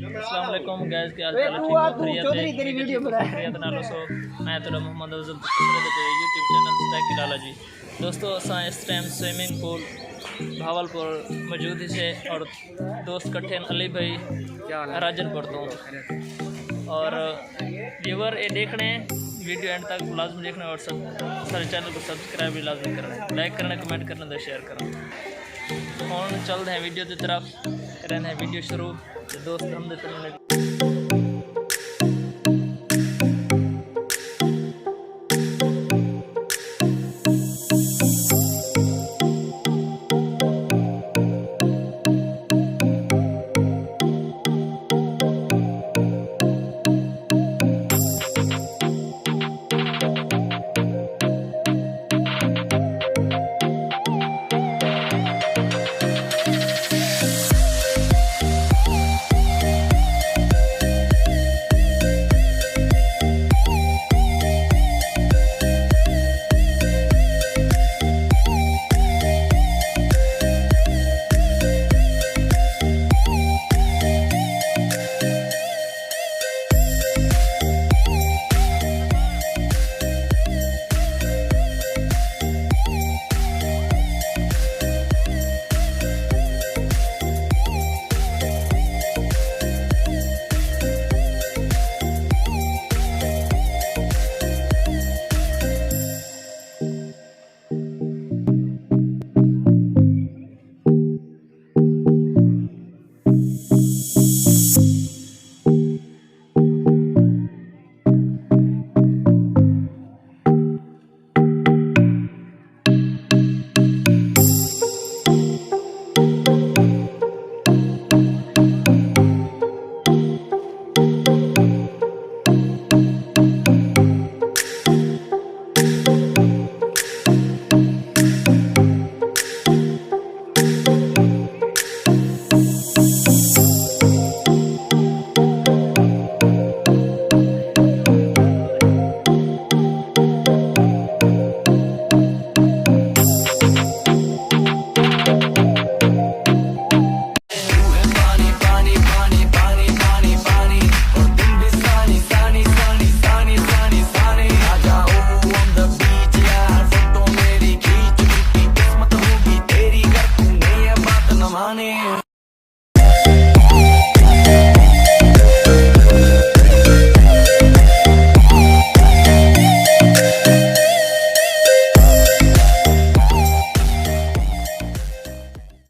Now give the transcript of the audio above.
अस्सलाम वालेकुम गाइस, क्या हाल चाल है? ठीक तेरी वीडियो बना नालो सो मैं तो मोहम्मद अफजल यूट्यूब चैनल स्टैकी लाला जी। दोस्तों असां इस टाइम स्विमिंग पूल भावलपुर मौजूद से और दोस्त कट्ठे अली भाई राजनपुर तो और व्यूवर ये देखने वीडियो एंड तक लाजमी देखना और सारे चैनल को सब्सक्राइब भी लाजमी करना, लाइक करना, कमेंट करना तो शेयर करना। और चलते हैं वीडियो की तरफ, करते हैं वीडियो शुरू। दोस्त हम